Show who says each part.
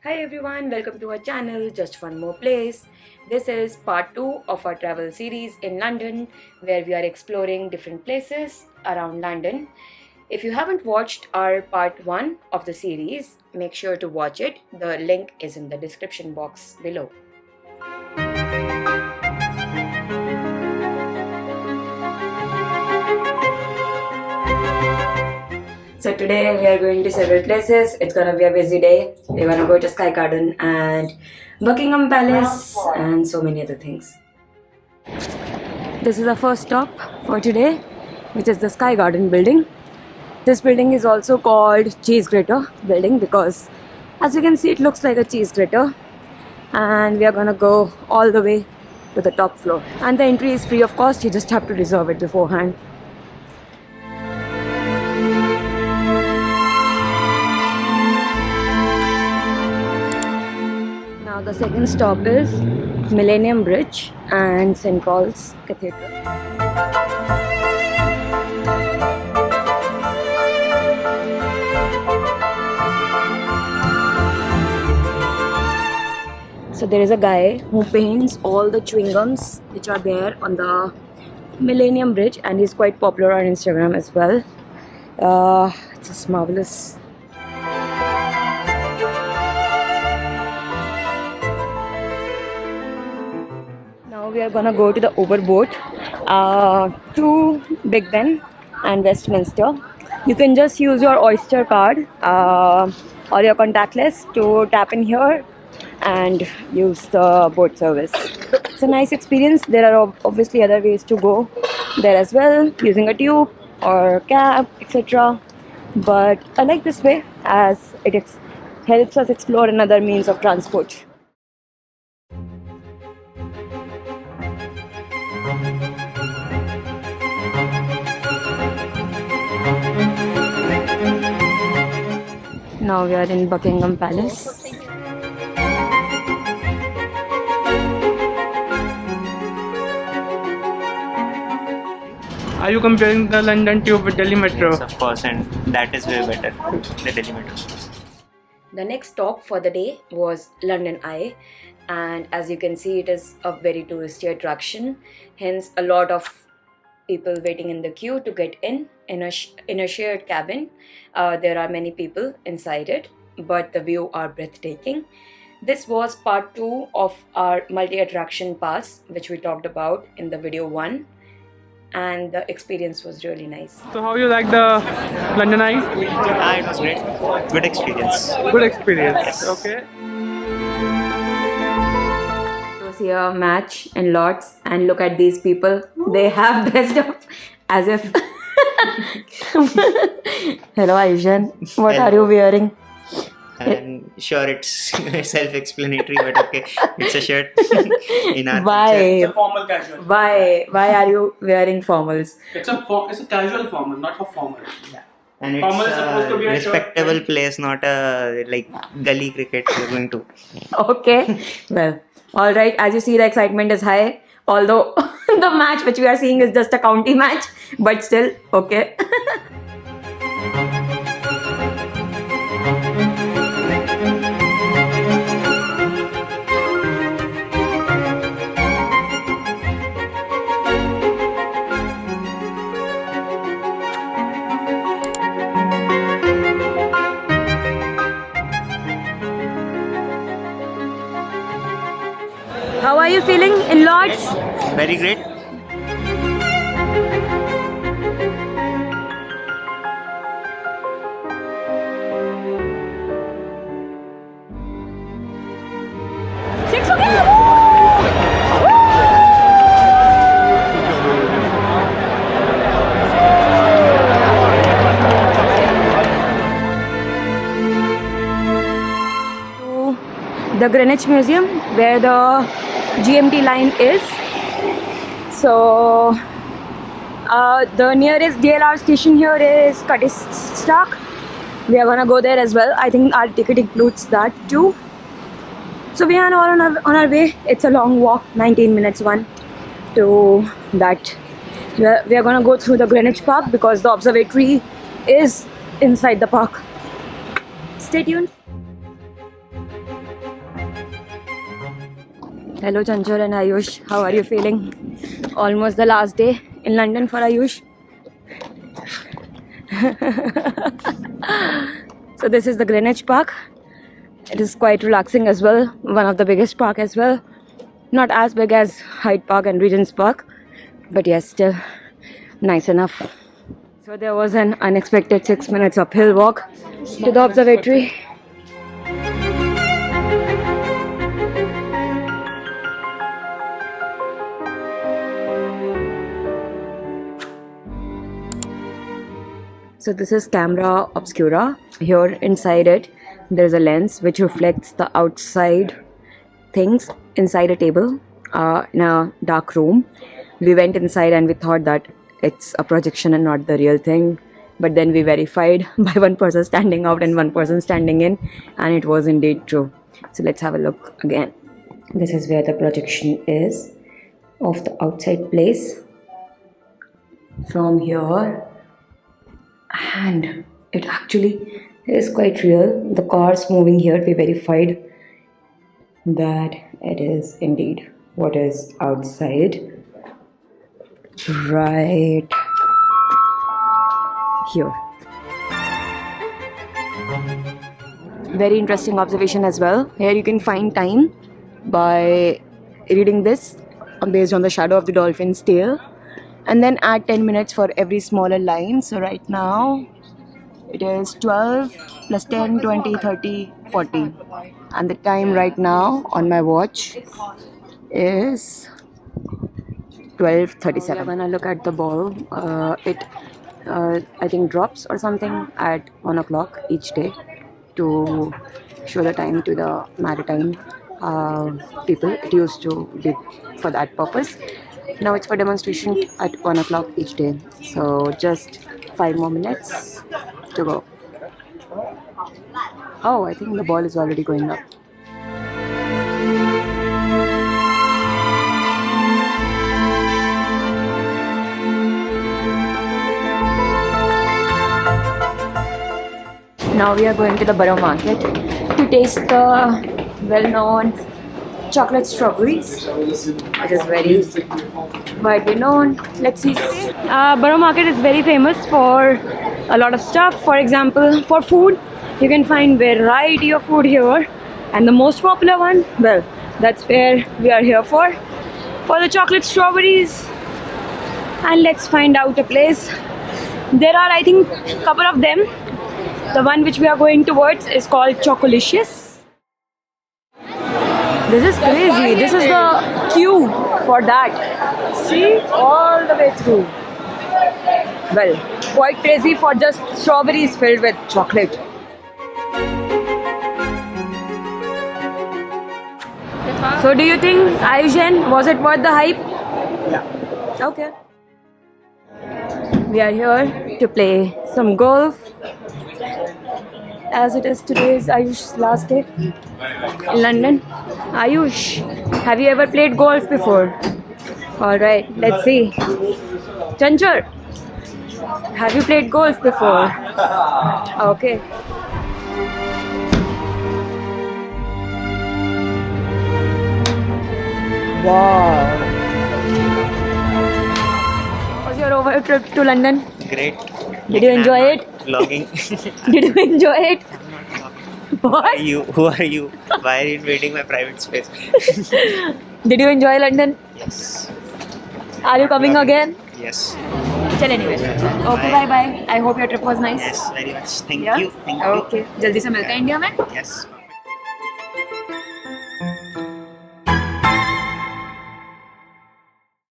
Speaker 1: Hi everyone, welcome to our channel Just One More Place. This is part 2 of our travel series in London where we are exploring different places around London. If you haven't watched our part 1 of the series, make sure to watch it. The link is in the description box below. So today we are going to several places. It's gonna be a busy day. We're gonna go to Sky Garden and Buckingham Palace and so many other things. This is our first stop for today, which is the Sky Garden building. This building is also called Cheese Grater building because as you can see it looks like a cheese grater, and we are gonna go all the way to the top floor. And the entry is free of cost, you just have to reserve it beforehand. Now the second stop is Millennium Bridge and St. Paul's Cathedral. So there is a guy who paints all the chewing gums which are there on the Millennium Bridge, and he's quite popular on Instagram as well. It's just marvelous. Now we are gonna go to the Overboat to Big Ben and Westminster. You can just use your Oyster card or your contactless to tap in here and use the boat service. It's a nice experience. There are obviously other ways to go there as well, using a tube or cab, etc. But I like this way as it helps us explore another means of transport. Now we are in Buckingham Palace.
Speaker 2: Are you comparing the London Tube with Delhi Metro?
Speaker 3: Yes, of course, and that is way better, the Delhi Metro.
Speaker 1: The next stop for the day was London Eye, and as you can see it is a very touristy attraction, hence a lot of people waiting in the queue to get in a shared cabin. There are many people inside it, but the view are breathtaking. This was part 2 of our multi-attraction pass which we talked about in the video 1, and the experience was really nice.
Speaker 2: So how you like the London Eye?
Speaker 3: It was great. Good experience.
Speaker 2: Good experience.
Speaker 3: Yes.
Speaker 2: Okay.
Speaker 1: To see a match in Lords, and look at these people. They have dressed up as if. Hello Ayushan, what
Speaker 3: Hello.
Speaker 1: are you wearing?
Speaker 3: And sure, it's self-explanatory, but okay, it's a shirt in our
Speaker 1: Why?
Speaker 2: It's a formal casual.
Speaker 1: Why are you wearing formals?
Speaker 2: It's a casual formal, not for formal. Yeah.
Speaker 3: And it's
Speaker 2: Formal is supposed to be a shirt.
Speaker 3: respectable place, not a like gully cricket you're going to.
Speaker 1: Okay, well, all right. As you see, the excitement is high. Although the match which we are seeing is just a county match, but still okay. How are you feeling in Lords?
Speaker 3: Very great.
Speaker 1: Six again! To the Greenwich Museum where the GMT line is. So the nearest DLR station here is Cuttistock. We are gonna go there as well. I think our ticket includes that too. So we are on our way. It's a long walk, 19 minutes one to that. We are gonna go through the Greenwich Park because the observatory is inside the park. Stay tuned. Hello Chanchal and Ayush, how are you feeling? Almost the last day in London for Ayush. So this is the Greenwich Park. It is quite relaxing as well, one of the biggest park as well. Not as big as Hyde Park and Regent's Park, but yes, still nice enough. So there was an unexpected 6 minutes uphill walk to the observatory. So this is camera obscura. Here inside it, there is a lens which reflects the outside things inside a table in a dark room. We went inside and we thought that it's a projection and not the real thing. But then we verified by one person standing out and one person standing in, and it was indeed true. So let's have a look again. This is where the projection is of the outside place. From here. And it actually is quite real. The cars moving here, we verified that it is indeed what is outside right here. Very interesting observation as well. Here you can find time by reading this based on the shadow of the dolphin's tail, and then add 10 minutes for every smaller line. So right now it is 12 plus 10, 20, 30, 40, and the time right now on my watch is 12:37. I'm gonna look at the ball. It I think drops or something at 1 o'clock each day to show the time to the maritime people. It used to be for that purpose. Now it's for demonstration at 1 o'clock each day. So just 5 more minutes to go. Oh, I think the ball is already going up. Now we are going to the Borough Market to taste the well-known chocolate strawberries, which is very widely known. Let's see. Borough Market is very famous for a lot of stuff. For example, for food, you can find variety of food here, and the most popular one, well, that's where we are here for the chocolate strawberries. And let's find out a place. There are, I think, a couple of them. The one which we are going towards is called Chocolicious. This is crazy. This is the queue for that. See, all the way through. Well, quite crazy for just strawberries filled with chocolate. So do you think, Ayush, was it worth the hype? Yeah. Okay. We are here to play some golf. As it is today's Ayush's last day in London. Ayush, have you ever played golf before? Alright, let's see. Chanchal, have you played golf before? Okay. Wow. How was your overall trip to London?
Speaker 3: Great.
Speaker 1: Did you enjoy it?
Speaker 3: Vlogging.
Speaker 1: Did you enjoy it? What?
Speaker 3: Who are you? Why are you invading my private space?
Speaker 1: Did you enjoy London?
Speaker 3: Yes.
Speaker 1: Are you coming again?
Speaker 3: Yes.
Speaker 1: Chal anyway. Okay, bye bye. I hope your trip was nice.
Speaker 3: Yes, very much. Thank
Speaker 1: Yeah?
Speaker 3: you. Thank you.
Speaker 1: Okay. जल्दी से मिलते हैं India में.
Speaker 3: Yes.